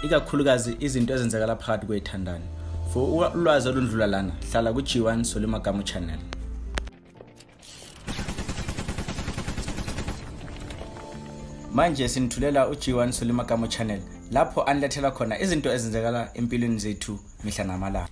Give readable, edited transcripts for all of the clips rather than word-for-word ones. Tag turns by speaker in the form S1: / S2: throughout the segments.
S1: ikakhulukazi izinto ezenzekala phakathi kwethandani. For ulwazi olundlula lana hlala ku G1 Solimagamo channel. Manje sinithulela uG1 Solimagamo channel lapho anilethela khona izinto ezenzekala empilweni zethu mihla namalanga.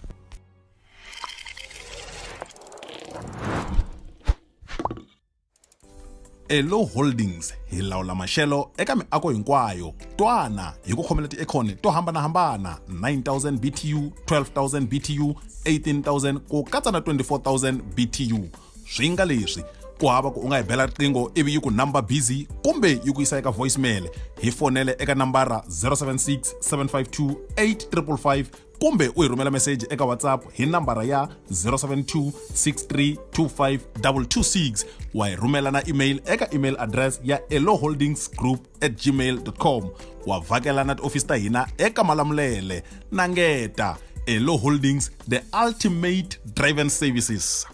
S2: Elo Holdings hi lawula maxelo eka miako hinkwayo. Twana hi ku khomela ti-econ to hambanahambana 9,000 BTU, 12,000 BTU, 18,000 ku katsa na 24,000 BTU. Swi nga leswi ku hava ku u nga hi bela riqingho ivi yi ku number busy kumbe yi ku yisa eka voicemail. Hi fonele eka nambara 076 752 8555 kumbe u hi rhumela message eka WhatsApp hi nambara ya 072 6325 wa hi rhumela na email eka email address ya eloholdingsgroup@gmail.com. wa vhakela na tiofisi ta hina eka Malamulele na Ngeta. Elo Holdings, the ultimate drive-in services.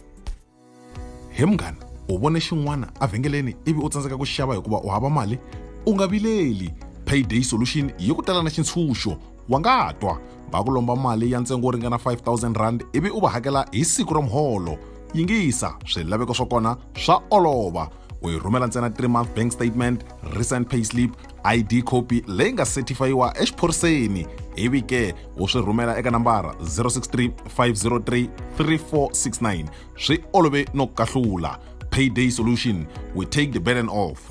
S2: He mngani, u vone xin'wana avhengeleni ivi u tsandzeka ku xava hikuva u hava mali? U nga vileli. Payday Solution yi ku tela na xitshunxo. Wa nga twa va ku lomba mali ya ntsengo wo ringana 5,000 rand ivi u va hakela hi siku ra muholo. Yingisa swilaveko swa kona swa olova. U yi rhumela ntsena 3-month bank statement, recent payslip, ID copy leyi nga certifiyiwa exiphoriseni. Ivi ke u swi rhumela eka nambara 063 503 3469. Swi olove no kahlula. Payday Solution, we take the burden off.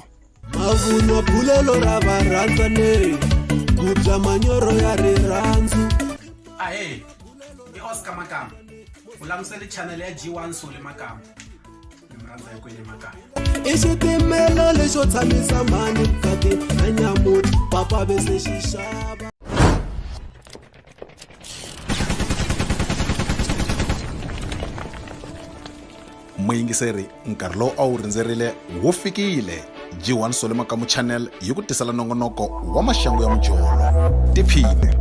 S3: Mavunwa phulelo ra varhandzane ku bya manyoro ya rirhandzu.
S4: Ahe, i Oscar Makama. U langutisele channel ya G1 Solimagamo. Ni rhandza hi ku le makaya.
S3: I xitimela lexo tshamisa mani vukati na nyamuti papa bese xixava.
S2: Muyingiseri nkarhi lowu a wu rindzerile wu fikile. G1 Solimagamo channel yi ku tisela nongonoko wa maxangu ya mujolo. Tiphine.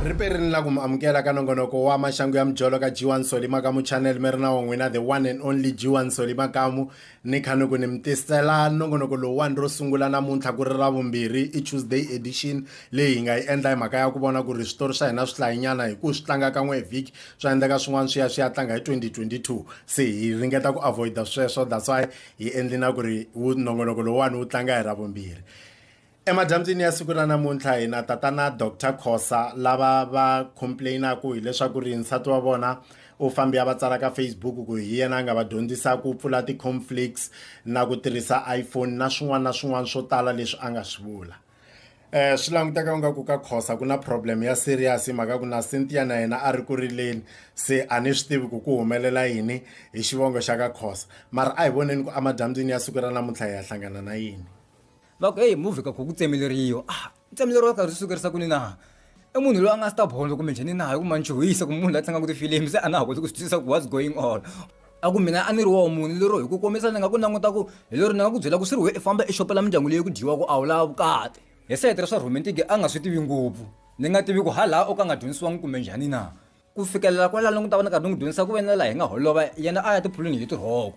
S5: Riperini la ku amukela ka nongonoko wa maxangu ya mujolo ka G1 Solimagamo channel. Mi ri na n'wina the one and only G1 Solimagamo. Ni khani ku ni mi tisela nongonoko lowuwani ro sungula namuntlha ku ri Ravumbirhi i Tuesday edition leyi hi nga yi endla hi mhaka ya ku vona ku ri switori swa hina swi hlayinyana hi ku swi tlanga kan'we hi vhiki swa endleka swin'wana swi ya tlanga hi 2022. Se hi ringeta ku avoida sweswo, that's why hi endli na ku ri nongonoko lowuwani wu tlanga hi Ravumbirhi. Emadyambyini ya siku ra namuntlha hina tatana Dr. Khosa lava va complainaku hi leswaku ri nsati wa vona u fambi ya va tsala ka Facebook ku hi yena a nga va dyondzisa ku pfula ti-conflicts na ku tirhisa iPhone na swin'wana swo tala leswi a nga swi vula. Swi languteka nga ku ka Khosa ku na problem ya serious mhaka ku na Cynthia na yena a ri ku rileni. Se a ni swi tivi ku humelela yini hi xivongo xa ka Khosa, mara a hi voneni ku emadyambyini ya siku ra namuntlha hi ya hlangana na yini.
S6: Va ku hey movie ka ku tsemeleriwa tsemeleriwa ka ri sukerisa ku ni na I munhu loyi a nga star bond kumbe njhani na hi ku manchuhisa ku munhu la tlanga ku tifilimi se a na ha koti ku swi ku what's going on. A ku mina a ni ri wa munhu lero hi ku komisa ni nga ku languta ku hi lero ni nga ku byela ku swi ri we i famba exopela mindyangu leyi ku dyiwa ku a wu lava vukati. Hi setere swa romantic a nga swi tivi ngopfu, ni nga tivi ku hala o ka nga dyondzisiwangi kumbe njhani na. Ku fikelela kwala ni ku ta va ni karhi ni n'wi dyondzisa ku venela hi nga holova yena a ya tiphuluni hi tirhoko.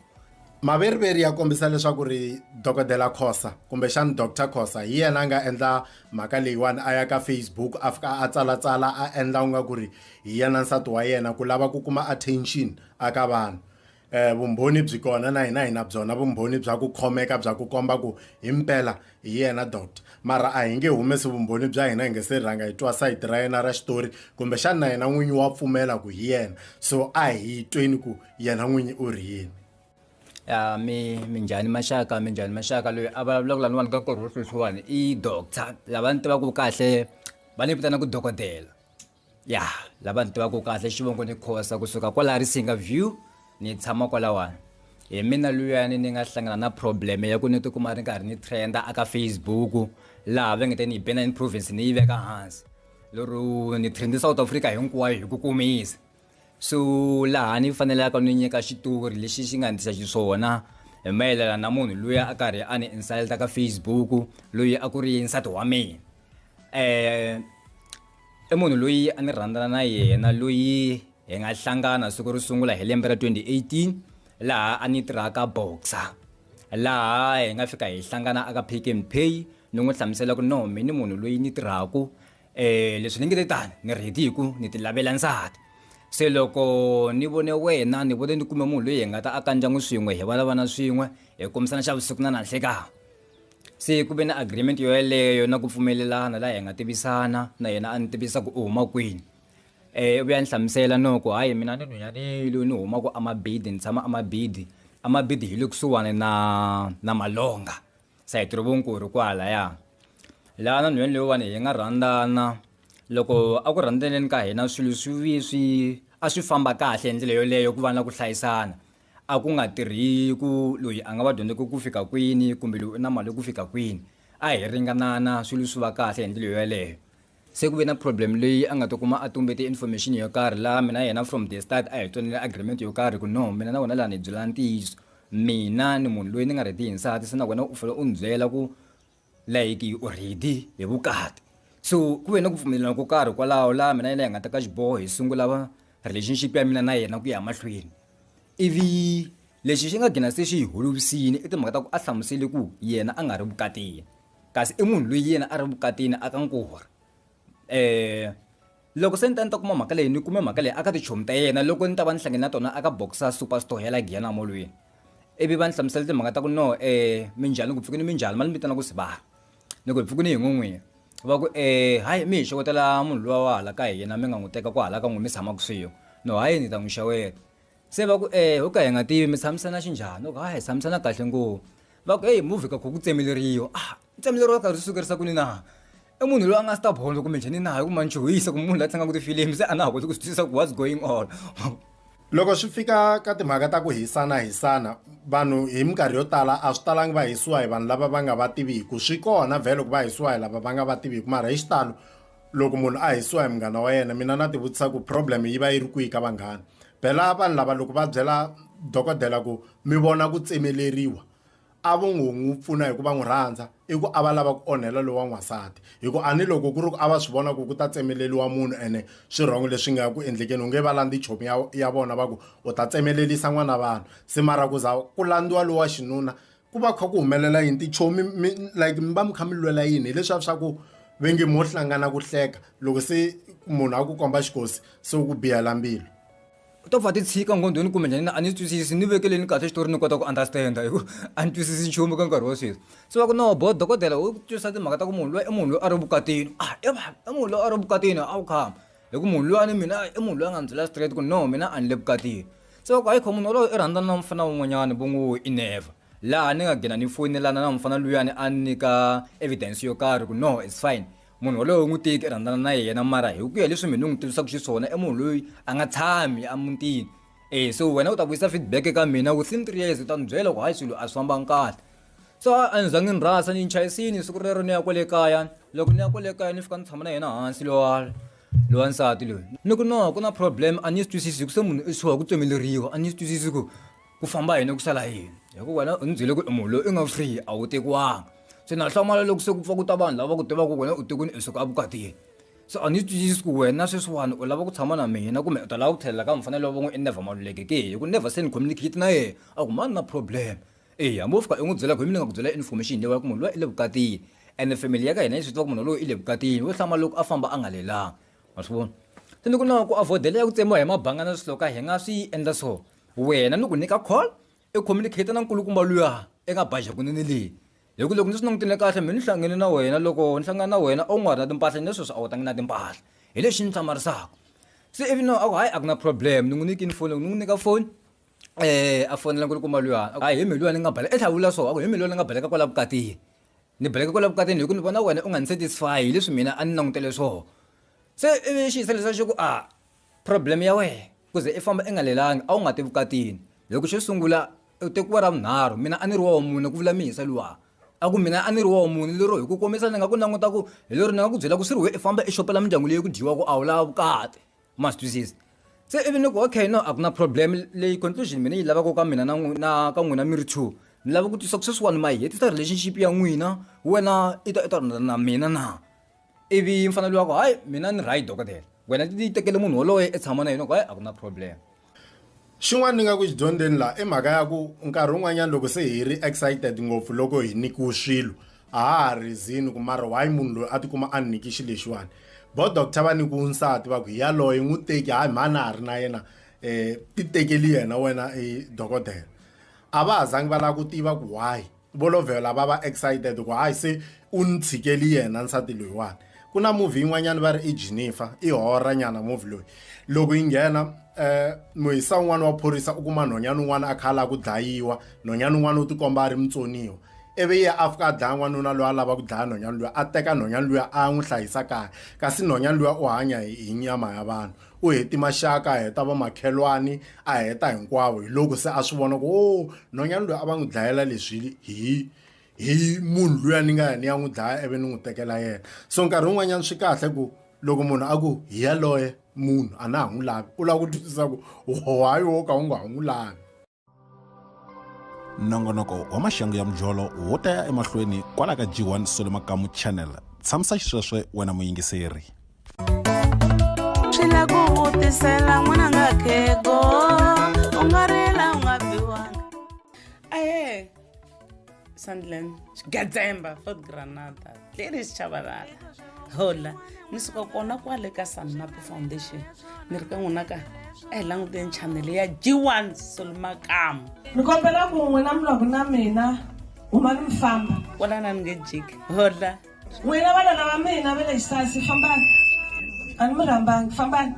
S5: Maveriveri ya kombisa leswaku ri Dokodela Khosa kumbe xana Dr. Khosa hi yena a nga endla mhaka leyiwani a ya ka Facebook a fika a tsalatsala a endla nga ku ri hi yena nsati wa yena ku lava ku kuma attention aka vanhu. Vumbhoni byi kona na hina byona vumbhoni bya ku khomeka bya ku komba ku himpela hi yena doctor, mara a hi nge humesi vumbhoni bya hina hi nge se rhanga hi twa side ra yena ra xitori kumbe xana na yena n'winyi wa pfumela ku hi yena, so a hi tweni ku yena n'winyi u ri yini.
S6: Ya minjhani maxaka loyi a vulavula ku laniwani ka nkarhi wo sweswiwani i doctor lava ni tivaka kahle va ni vitana ku dokodela. Ya lava ni tivaka kahle xivongo ni Khosa kusuka kwala Risinga View ni tshama kwalawani. Hi mina luyani ni nga hlangana na problem ya ku ni tikuma ri karhi ni trenda aka Facebook laha va ngete ni bena in province ni yi veka hansi lero ni trendi South Africa hinkwayo hi ku kumisa. So laha ni fanelaka ni nyika xitori lexi xi nga ndisa xiswona hi mayelana na munhu loyi a karhi a ni insulta ka Facebook loyi a ku ri nsati wa mina. I munhu loyi a ni rhandzana na yena loyi hi nga hlangana siku ro sungula hi lembe ra 2018 laha a ni tirhaka boxer laha hi nga fika hi hlangana aka Pick n Pay ni n'wi hlamusela ku no mini munhu loyi ni tirhaku leswi ni nge te tani ni ready ku ni ti lavela nsati se loko ni vone wena ni vone ni kume munhu loyi hi nga ta aka ndyangu swin'we hi valavana swin'we hi kombisana xa vusiku na nanhlekani se ku ve na agreement yo yeleyo na ku pfumelelana laha hi nga tivisana na yena a ni tivisa ku u huma kwini u vuya ni hlamusela no ku hayi mina ni nhwanyani loyi ni humaka Amabidi ni tshama Amabidi hi le kusuhani na Malonga sayiti ro vunkulu kwalaya laha na nhwanyani loyiwani hi nga rhandzana loko a ku rhandzeleni ka hina swilo swi a swi famba kahle hi ndlela yoleyo ku va na ku hlayisana a ku nga tirhi ku loyi a nga va dyondzeki ku fika kwini kumbe loyi u na mali ku fika kwini a hi ringanana swilo swi va kahle hi ndlela yoleyo se ku ve na problem leyi a nga to kuma a tumbete information yo karhi laha mina yena from the start a hi twanile agreement yo karhi ku no mina na wena laha ni byela ntiyiso mina ni munhu loyi ni nga ready hi nsati se na wena u fanele u ni byela ku like u ready hi vukati so ku ve na ku pfumelelana ko karhi kwalaho laha mina yena hi nga teka xiboho hi sungula relationship ya mina na yena ku ya mahlweni ivi lexi xi nga gina se xi hi holovisini i timhaka ta ku a hlamusele ku yena a nga ri vukatini kasi i munhu loyi yena a ri vukatini aka nkora loko se ni ta kuma mhaka leyi ni kume mhaka leyi aka tichomi ta yena loko ni ta va ni hlangane na tona aka Boxer Superstore ya la Giyani Molweni ivi va ni hlamusela timhaka ta ku no minjhani ku pfukini minjhani mali mi vitana ku Sibara ni ku pfukini hi n'win'wini va ku hayi mi hi xokotela munhu luwa wa hala ka hina mi nga n'wi teka ku hala ka n'wi mi tshama kusuhi no hayi ni ta n'wi xeweta se va ku ho ka hi nga tivi mi tshamisana xinjhani loko hayi hi tshamisana kahle ngopfu va ku movie ka ku tsemeleriwa tsemeleriwa ka ri sukerisa ku ni na i munhu loyi a nga stubborn kumbe njhani na hi ku manchuhisa ku munhu la tlangaka tifilimi se a na ha koti ku swi twisisa ku what's going on
S5: loko swi fika ka timhaka ta ku hisana vanhu hi minkarhi yo tala a swi talangi va hisiwa hi vanhu lava va nga va tiviku swi kona vhele ku va hisiwa hi lava va nga va tiviku mara hi xitalo loko munhu a hisiwa hi munghana wa yena mina na tivutisa ku problem yi va yi ri kwihi ka vanghana phela vanhu lava loko va byela dokodela ku mi vona ku tsemeleriwa a vo n'wi pfuna hi ku va n'wi rhandza i ku a va lava ku onhela lowa n'wansati hi ku ani loko ku ri ku a va swi vona ku ta tsemeleliwa munhu ene swirhongo leswi nga ku endlekeni u nge va landzi chomi ya vona va ku u ta tsemelelisa n'wana vanhu se mara ku za ku landziwa lowa xinuna ku va kha ku humelela yini tichomi like mi va mi kha mi lwela yini hi leswiya swa ku ve nge mo hlangana ku hleka loko se munhu a ku komba xikosi se u ku bihela mbilu
S6: to va ti tshika ngondweni kumbe njhani a ni twisisi ni vekeleni kahle xitori ni kota ku understand hi ku a ni twisisi nchumu ka nkarhi wa sweswi se va ku no bo dokodela u twisa timhaka ta ku munhu loyi i munhu loyi a ri vukatini i munhu loyi a ri vukatini a wu khama hi ku munhu loyi a ni mina i munhu loyi a nga ni byela straight ku no mina a ni le vukatini se va ku hayi kho munhu loyi i rhandzana na mfana wun'wanyana vo n'wi i never laha ni nga gina ni foyinelana na mfana luyani a nyika evidence yo karhi ku no it's fine munhu walowo n'wi tiki i rhandzana na yena mara hi ku ya leswi mina ni n'wi tivisaka xiswona i munhu loyi a nga tshami emutini so wena u ta vuyisa feedback eka mina within 3 years u ta ni byela ku hayi swilo a swi fambangi kahle so a ni zangi ni rhasa ni chayisini siku rero ni ya kwale kaya loko ni ya kwale kaya ni fika ni tshama na yena hansi lowa nsati loyi ni ku no ku na problem a ni swi twisisi ku se munhu i swiwa ku tsemeleriwa a ni swi twisisi ku famba yini ku sala yini hi ku wena u ni byele ku i munhu loyi i nga free a wu tekiwanga se na hlamala loko se ku pfa ku ta vanhu lava ku tiva ku wena u tekuni i suka evukatini so a ni twisisi ku wena sweswiwani u lava ku tshama na mina kumbe u ta lava ku tlhelela ka mfanelo wa van'we i never maluleke ke hi ku never se ni communicate na yena a ku mani na problem hambi u fika i n'wi byela ku hi mina nga ku byela information leyi ku munhu loyi i le vukatini and family ya ka hina yi swi tiva ku munhu loyi i le vukatini wo hlama loko a famba a nga lelanga ma swi vona se ni ku na ku avoidela ya ku tsemiwa hi mabanga na swilo ka hi nga swi endla so wena ni ku nyika call i communicate na nkulukumba luya i nga baja kunene leyi hi ku loko ni swi langutile kahle mina ni hlangane na wena loko ni hlangana na wena a wu nga ri na timpahla ni leswi a wu tangi na timpahla hi lexi ni hlamarisaka se ivi no a ku hayi a ku na problem ni n'wi nyikini foni ni n'wi nyika foni a fonela nkulukumba luya hayi hi mi luya ni nga baleka i tlhavula so a ku hi mi luya ni nga baleka kwala vukatini ni baleka kwala vukatini hi ku ni vona wena u nga ni satisfy hi leswi mina a ni langutele swona se ivi xiyisa lesa xo ku problem ya wena kuze i famba i nga lelangi a wu nga ti vukatini loko xo sungula u tekiwa ra vunharhu mina a ni ri wa mune ku vula mihisa luwa a ku mina a ni ri wa mune lero hi ku komisa ni nga ku languta ku hi lero ni nga ku byela ku swi ri we i famba i xopela mindyangu leyi ku dyiwa ku a wu lava vukati ma swi twisisi se ivi ni ku okay no a ku na problem leyi conclusion mina yi lavaka ka mina na ka n'wina mi ri two ni lava ku twisa ku sweswiwani ma hi hetisa relationship ya n'wina wena i ta rhandza na mina na ivi mfanelo wa ku hayi mina ni right dokodela wena ti tekele munhu woloye i tshama na yena ku hayi a ku na problem
S5: xin'wana ni nga ku xidyondzeni laha i mhaka ya ku nkarhi wun'wanyana loko se hi ri excited ngopfu loko hi nikiwe swilo a ha ri zini ku mara why munhu loyi a tikuma a ni niki xilo lexiwani bo doctor va nikiwe nsati va ku hi yaloye n'wi teki hayi mhani a ha ri na yena ti tekeli yena wena i dokodela a va ha zangi va lava ku tiva ku why vo lovela va va excited ku hayi se u ni tshikeli yena nsati loyiwani ku na movie yin'wanyana va ri i Jennifer i horror nyana movie loyi loko yi nghena muhisa un'wana wa phorisa u kuma nhonyana un'wana a khala ku dlayiwa nhonyana un'wana u tikomba a ri mutsoniwa ivi ye a fika a dlaya n'wanuna loyi a lava ku dlaya nhonyana luya a teka nhonyana luya a n'wi hlayisa kaya kasi nhonyana luya u hanya hi nyama ya vanhu u heti maxaka a heta va makhelwani a heta hinkwavo hi loko se a swi vona ku o nhonyana luya a va n'wi dlayela leswi hi munhu luya ni nga ya ni ya n'wi dlaya ivi ni n'wi tekela yena so nkarhi wun'wanyana swi kahle ku loko munhu a ku hi yaloye munhu a na ha n'wi lavi u lava ku twisisa ku why wo ka u nga ha n'wi lavi
S2: nongonoko wa maxangu ya mujolo wo ta ya emahlweni kwala ka G1 Sole Makamu channel tshamisa xisweswe wena muyingiseri
S7: swi la ku vutisela n'wananga khego u nga rila u nga biwanga aye Sandland Gadzemba Fort Granada leri xichavalala hola ni suka kona kwale ka Sannapo Foundation ni ri ka n'wina ka a hi languteni channel ya G1 Sole Makamu
S8: ni kombela ku n'wina mi loko na mina huma mi famba
S7: kwala na ni nge jiki hola
S8: n'wina vanana va mina va le xisasi fambani a ni mi rhambangi fambani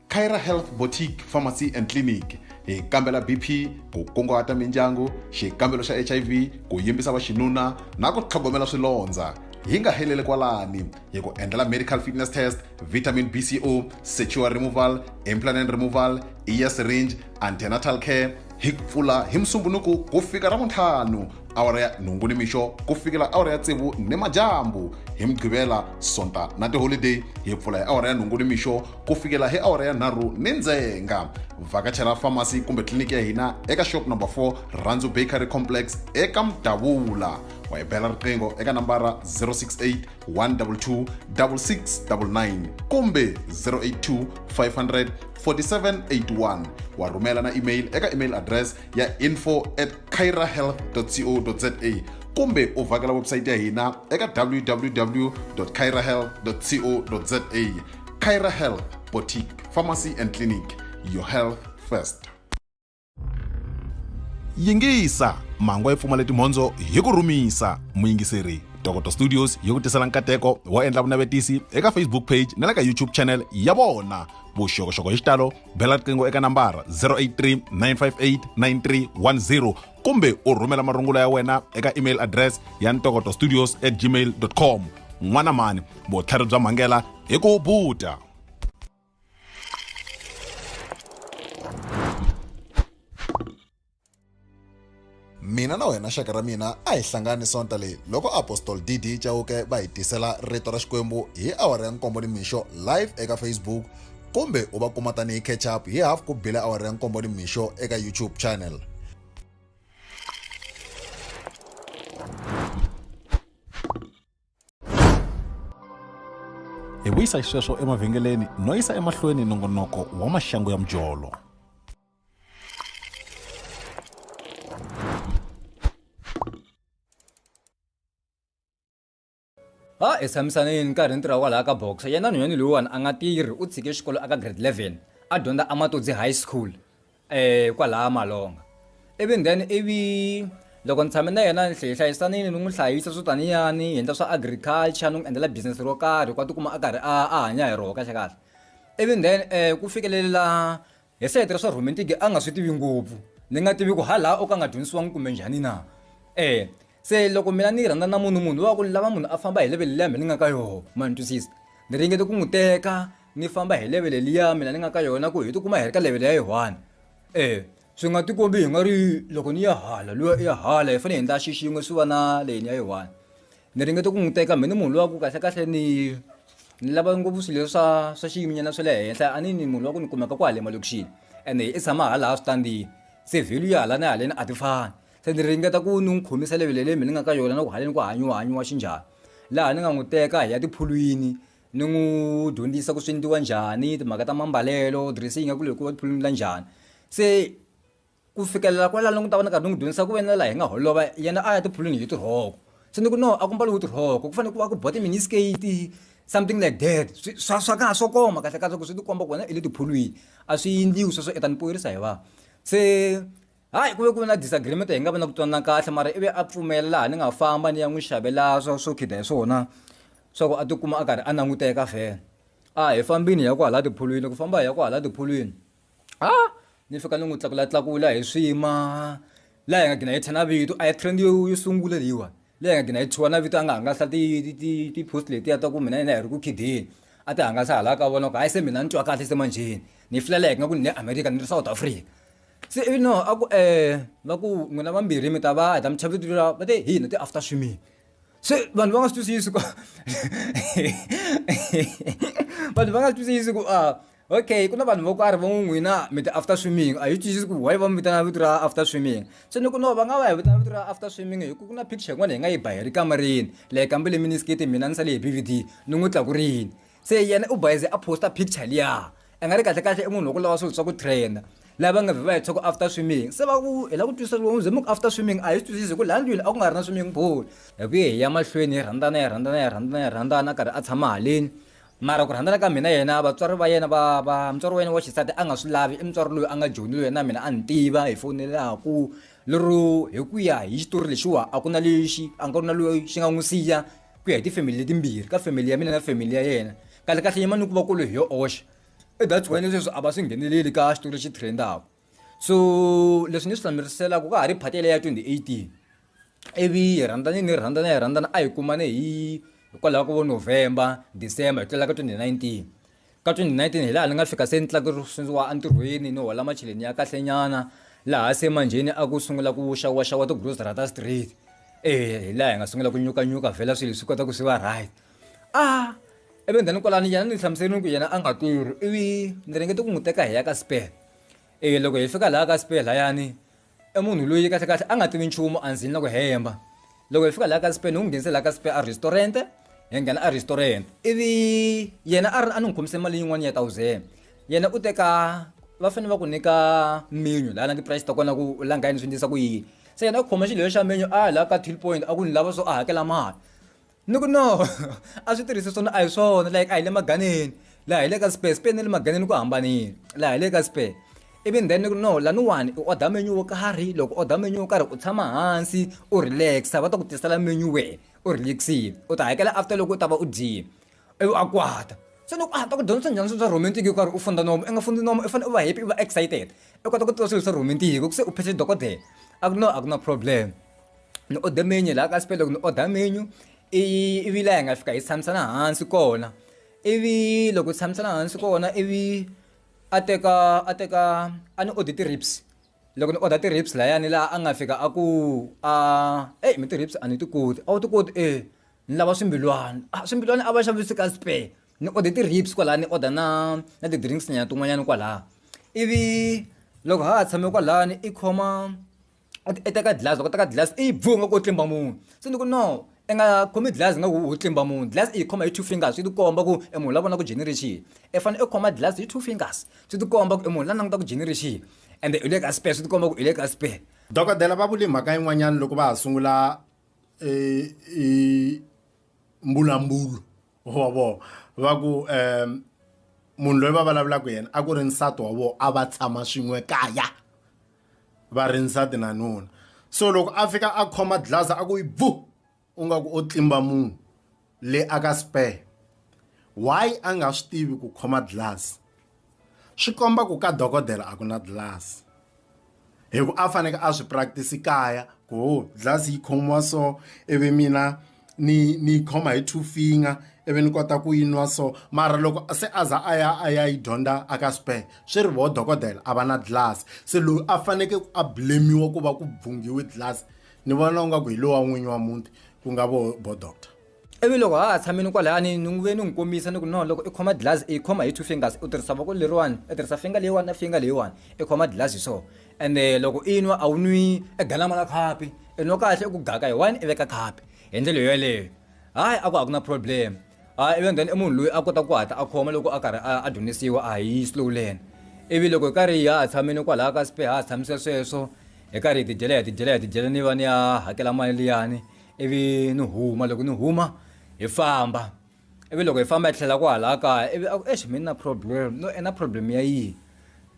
S2: Kyra Health Boutique Pharmacy and Clinic hi kambela BP ku kunguhata mindyangu xikambelo xa HIV ku yimbisa vaxinuna na ku tlhogomela swilondza hi nga heleli kwalani hi ku endlela medical fitness test vitamin BCO sexual removal implant removal ear syringe antenatal care hi pfula hi musumbunuku ku fika ramuntlhanu awara ya nhungu ni mixo ku fikela awara ya tsevu ni majambu hi mugqivela sonta na tiholiday hi pfula hi awara ya nhungu ni mixo ku fikela hi awara ya nharhu ni ndzhenga vhakachela pharmacy kumbe tliliniki ya hina eka shop number 4 Randzu Bakery Complex eka Mdavula wa hi bela riqingho eka nambara 068 122 6699 kumbe 082 500 4781 wa rhumela na email eka email address ya info@kyrahealth.co.za kumbe u vhakela website ya hina eka www.kyrahealth.co.za. Kyra Health Boutique Pharmacy and Clinic, your health first. Yingisa mangwa ipfumale timhondzo hi ku rhumisa muyingiseri Dokoto Studios hi ku tisela nkateko wa endla vunavetisi eka Facebook page na le ka YouTube channel ya vona. Vuxokoxoko hi xitalo bela riqingho eka nambara 083 958 9310 kumbe u rhumela marungulo ya wena eka email address ya ntokotostudios@gmail.com. N'wana mani vutlhari bya mhangela hi ku buta. Mina na wena xaka ra mina a hi hlangani sonta leyi loko Apostle DD Chauke va hi tisela rito ra Xikwembu hi awara ya 7 nimixo live eka Facebook kumbe u va kuma tanihi catch up hi half ku bile awara ya 7 nimixo eka YouTube channel. Hi vuyisa xisweswo emavhengeleni no yisa emahlweni nongonoko wa maxangu ya mujolo.
S6: Tshamisaneni nkarhi ni tirha kwalaha ka Boxer yena nhwanyana loyiwani a nga tirhi u tshike xikolo aka grade 11 a dyondza Amatodzi High School kwalaha Malonga ivi loko ni tshame na yena ni hlayisanini ni n'wi hlayisa swo taniyani hi endla swa agriculture ni n'wi endlela business ro karhi kwa tikuma a karhi a hanya hi rona kahle kahle ivi ku fikelela hi sayitira swa romantic a nga swi tivi ngopfu ni nga tivi ku hala o ka nga dyondzisiwangi kumbe njhani na se loko mina ni rhandza na munhu wa ku lava munhu a famba hi level liya mina ni nga ka yona mani twisisa ni ringete ku n'wi teka ni famba hi level liya mina ni nga ka yona ku hi tikuma hi ri ka level ya yi 1 swi nga tikombi hi nga ri loko ni ya hala luya i ya hala hi fanele hi endla xixin'we swi va na leyini ya yi 1 ni ringete ku n'wi teka mina munhu luwa ku kahle ni lava ngopfu swilo swa xiyiminyana swa le henhla a ni munhu wa ku ni kumeka ku hale malokixini ene i tshama hala switandini se value ya hala na haleni a ti fani se ni ringeta ku ni n'wi khomisa level leyi mina ni nga ka yona na ku haleni ku hanyiwa xinjhani laha ni nga n'wi teka hi ya tiphulwini ni n'wi dyondzisa ku swi endliwa njhani timhaka ta mambalelo dressing ya ku loko va tiphulwini la njhani se ku fikelela kwalano ku ta vona karhi ni n'wi dyondzisa ku veni laha hi nga holova yena a ya tiphulwini hi tirhoko se ni ku no a ku mbaliwi tirhoko ku fanele ku va ku boha timiniskate something like that swa ka ha swo koma kahle kahle ku swi tikomba ku wena i le tiphulwini a swi endliwi sweswo i ta ni poyerisa hi va se hayi ku ve ku ve na disagreement hi nga va na ku twanana kahle mara ivi a pfumela laha ni nga famba ni ya n'wi xavela swo khida hi swona swa ku a tikuma a karhi a languteka fela hi fambini ya ku hala tiphulwini ku famba hi ya ku hala tiphulwini ni fika ni n'wi tlakula hi swima laha hi nga gina hi thena vito a hi trend yo sungula leyiwa leyi hi nga gina hi tshiwa na vito a nga hangasa ti-post letiya ta ku mina yena hi ri ku khideni a ti hangasa hala ka vona ku hayi se mina ni twa kahle se manjeni ni filela hi nga ku ni le America ni ri South Africa se ivi no a ku va ku n'wina vambirhi mi ta va hi ta mi chava vito ra va te hina ti-after swimming se vanhu va nga swi twisisi ku vanhu va nga swi twisisi ku okay ku na vanhu vo karhi va n'wina mi ti-after swimming a hi twisisi ku why va mi vitana vito ra after swimming se ni ku no va nga va hi vitana vito ra after swimming hi ku ku na picture yin'wana hi nga yi ba hi ri kamareni leyi kambe le miniskete mina ni sale hi BVD ni n'wi tlakurini se yena u bayize a posta picture liya a nga ri kahle kahle i munhu wa ku lava swilo swa ku trenda lava nga va hi tshwa ku after swimming se va ku hi la ku twisisa loko ze mu ku after swimming a hi swi twisisi ku laha ndlwini a ku nga ri na swimming pool hi ku hi ya mahlweni hi rhandzana karhi a tshama haleni mara ku rhandzana ka mina yena vatswari va yena mutswari wa yena wa xisati a nga swi lavi i mutswari loyi a nga joni loyi na mina a ni tiva hi fonelaku lero hi ku ya hi xitori lexiwa a ku na lexi a nga ri na loyi xi nga n'wi siya ku ya hi tifamily letimbirhi ka family ya mina na family ya yena kahle kahle yima ni ku va ku loyi hi yo oxa that's why leswi a va swi ngheneleli ka xitori lexi trendaka so leswi ni swi hlamuselaku ka ha ri phati ya 2018 ivi hi rhandzana a hi kumane hikwalaho ka vo November December hi tlela ka 2019 hi laha ni nga fika se ni tlakusiwa entirhweni ni hola macheleni ya kahle nyana laha se manjeni a ku sungula ku xawaxawa ti-grocery ta street hi laha hi nga sungula ku nyukanyuka vhela swilo swi kota ku swi va right ivi ndhani kwalani yena ni hlamuserini ku yena a nga tirhi ivi ni ringete ku n'wi teka hi ya ka Spur loko hi fika laha ka Spur layani i munhu loyi kahle kahle a nga tivi nchumu a ndzini na ku hemba loko hi fika laha ka Spur ni n'wi nghenise laha ka Spur a restaurant hi nghena a restaurant ivi yena a ni n'wi khomise mali yin'wana ya 1000 yena u teka va fanele va ku nyika menu laha na ti-price ta kona ku langa yini swi endlisa ku yini se yena u khoma xilo xa menu laha ka till point a ku ni lava swo a hakela mali ni ku no a swi tirhisi swona a hi swona like a hi le maganeni laha hi le ka Spur ni le maganeni ku hambanile laha hi le ka Spur ivi then ni ku no laniwani u order menu wo karhi loko order menu wo karhi u tshama hansi u relaxa va ta ku tisela menu wena u relaxile u ta hakela after loko u ta va u dyile ivi a kwata se ni ku ta ku dyondzisa njhani swilo swa romantic u karhi u funda nomo i nga fundi nomo i fanele u va happy u va excited u kota ku tiva swilo swa romantic ku se u phete dokodela a ku no problem ni order menu laha ka Spur loko ni order menu ivi laha hi nga fika hi tshamisana hansi kona ivi loko tshamisana hansi kona ivi a ni order ti-ribs loko ni order ti-ribs layani laha a nga fika a ku mi ti-ribs a ni ti koti a wu ti koti ni lava swimbilwana swimbilwana a va xavisi ka Spur ni order ti-ribs kwalaha ni order na ti-drinks nyana tin'wanyana kwalaha ivi loko ha tshame kwalani i khoma i teka glass loko teka glass i bvunga ku tlimba munhu se ni ku no i nga khomi glass nga u tlimba munhu glass i khoma hi 2 fingers swi tikomba ku i munhu la vona ku generation i fanele i khoma glass hi 2 fingers swi tikomba ku i munhu la languta ku generation and i le ka Spur swi tikomba ku i le ka Spur
S5: dokodela va vuli mhaka yin'wanyana loko va ha sungula mbulambulo wa vo va ku munhu loyi va vulavulaka yena a ku ri nsati wa vo a va tshama swin'we kaya va ri nsati na nuna so loko a fika a khoma glass a ku yi bvu u nga ku o tlimba munhu le aka Spur why a nga swi tivi ku khoma glass swi komba ku ka dokodela a ku na glass hi ku a faneke a swi practice kaya ku glass yi khomiwa so ivi mina ni khoma hi 2 finger ivi ni kota ku yinwa so mara loko se a za a ya yi dyondza aka Spur swi ri vo dokodela a va na glass se loyi a faneke a blamiwa ku va ku bvungiwe glass ni vona u nga ku hi lowa n'winyi wa muti ku nga bo doctor
S6: ivi loko ha tshamini kwalayani ni n'wi ve ni n'wi kombisa ni ku no loko i khoma glass i khoma hi 2 fingers u tirhisa voko leriwani i tirhisa finger leyiwani na finger leyiwani i khoma glass hi so and loko i nwa a wu nwi i galama na khapi i nwa kahle i ku gaka hi 1 i veka khapi hi ndlela yoyeleyo hayi a ku na problem ivi then i munhu loyi a kota ku hatla a khoma loko a karhi a dyondzisiwa a hi slow lane ivi loko hi karhi hi ya tshamini kwalaha ka spe ha tshamise sweswo hi karhi hi tidyela ni va ni ya hakela mali liyani ivi ni huma loko ni huma hi famba ivi loko hi famba hi tlhela kwalaha kaya ivi a ku mina na problem no ena problem ya yihi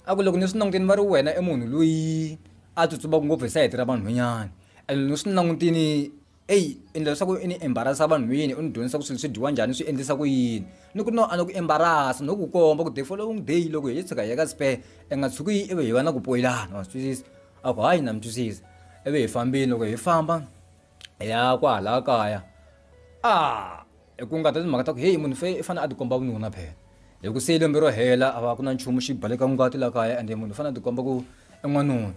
S6: a ku loko ni swi langutini va ri wena i munhu loyi a tsutsumaka ngopfu hi sayiti ra vanhwanyana and ni swi langutini endla leswaku i ni embarasa vanhwini u ni dyondzisa ku swilo swi dyiwa njhani swi endlisa ku yini ni ku no a ni ku embarasa no ku komba ku the following day loko hi tshuka hi ya ka spe i nga tshuki ivi hi va na ku poyilana wa swi twisisa a ku hayi na mi twisisa ivi hi fambini loko hi famba hi ya kwalaha kaya ku nga ta timhaka ta ku heyi munhu i fanele a tikomba vununa phela loko se lembe ro hela a va ku na nchumu xi baleka ngati laha kaya ende munhu i fanele a tikomba ku i n'wanuna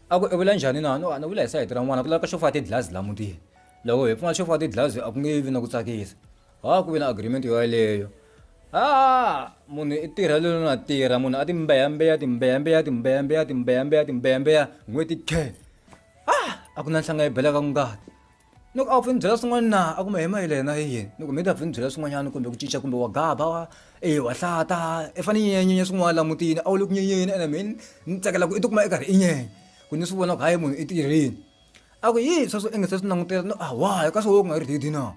S6: a ku i vula njhani na no ni vula hi sayiti ra n'wana ku laveka xo faka tidlazi laha mutini loko hi pfumala xo faka tidlazi a ku nge vi na ku tsakisa ku vi na agreement yo yaleyo munhu i tirha lelo na tirha munhu a timbeyambeya n'hweti khe a ku na nhlanga yi belaka ngati loko a wu pfuni byela swin'wana na a ku mahema hi lena hi yini loko mi ta pfuni byela swin'wanyana kumbe ku cinca kumbe wa gaba wa hlata i fane nyenyenya swin'wana laha mutini a wu le ku nyenyeni ene mini ni tsakela ku i tikuma i karhi i nyenya ku ni swi vona ku hayi munhu i tirheni a ku sweswo i nge se swi langutela no why ka swoho ku nga ri didi na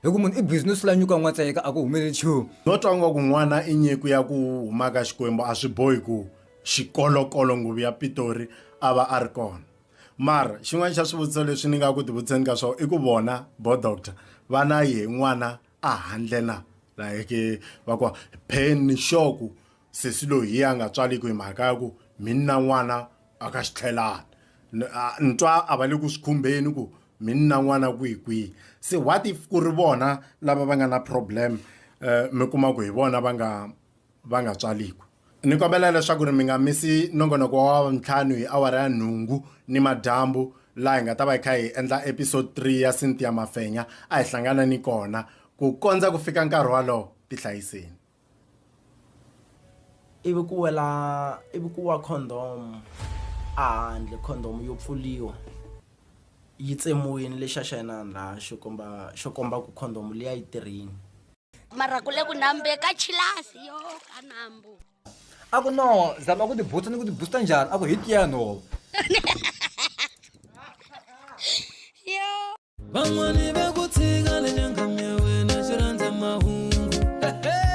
S6: hi ku munhu i business la nyuka n'watseka a ku humeleli nchumu
S5: no twa ku n'wana i nyiku ya ku huma ka Xikwembu a swi bohi ku xikolokolo nguvi ya Pitori a va a ri kona mara xin'wana xa swivutiso leswi ni nga ku tivutiseni ka swona i ku vona bo doctor va na yehe n'wana a handle na like va ku pheni xoku sesi loyi a nga tswaliki hi mhaka ya ku mini na n'wana a ka xitlhelana ntwa a va le ku swi khumbeni ku mini na n'wana kwihi se what if ku ri vona lava va nga na problem mi kuma ku hi vona va nga tswaliki ni kombela leswaku ri mi nga misi nongonoko wa ntlhanu hi awara ya nhungu ni madyambu laha hi nga ta va hi kha hi endla episode 3 ya Cynthia Mafenya a hi hlangana ni kona ku kondza ku fika nkarhi walowo tihlayiseni
S9: ivi ku wa condom handle condom yo pfuliwa yi tsemuwini lexa xa yena laha xo komba ku condom liya yi tirhini
S10: mara ku le ku nambe ka chilasi yo ka nambu
S6: a ku no zama ku tibutsa ni ku tibusta njhani a ku hi tiya no
S3: van'wani va ku tshika le nyangami ya wena xi rhandza mahungu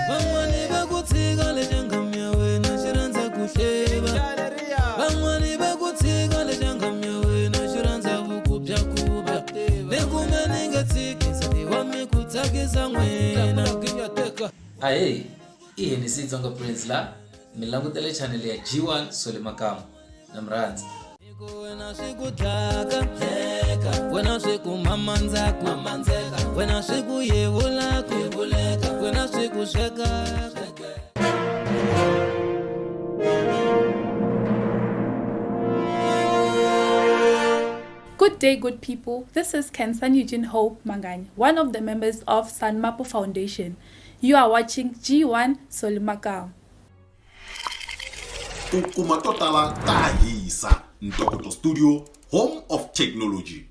S3: van'wani va ku tshika le nyangami ya wena xi rhandza ku hleva van'wani va ku tshika le nyangami ya wena xi rhandza vukubyakuba le kumbe ni nge tshiki nsati wa mi ku tsakisa n'wina
S11: ahe i Hennessy Dzonga Prince la mi langutele channel ya G1 Soli Makamu na mrhandzi
S3: wena swi ku dlaka wena swi ku mamandzaka wena swi ku yevulaka wena swi ku sweka
S12: Good day, good people. This is Kensan Eugene Hope Mangani, one of the members of Sanmapo Foundation. You are watching G1 Soli Makamu.
S2: Kuma to tala ta hisa Ntokoto Studio, home of technology.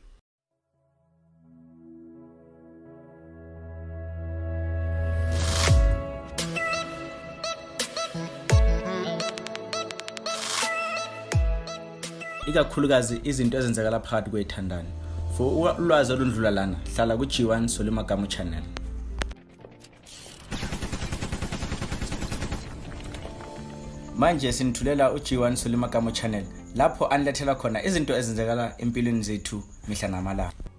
S1: ikakhulukazi izinto ezenzekala phakathi kwethandana for ulwazi olundlula lana hlala ku G1 Soli Makamu channel. Manje sinithulela uG1 Soli Makamu channel lapho anilethela khona izinto ezenzekala empilweni zethu mihla namalanga.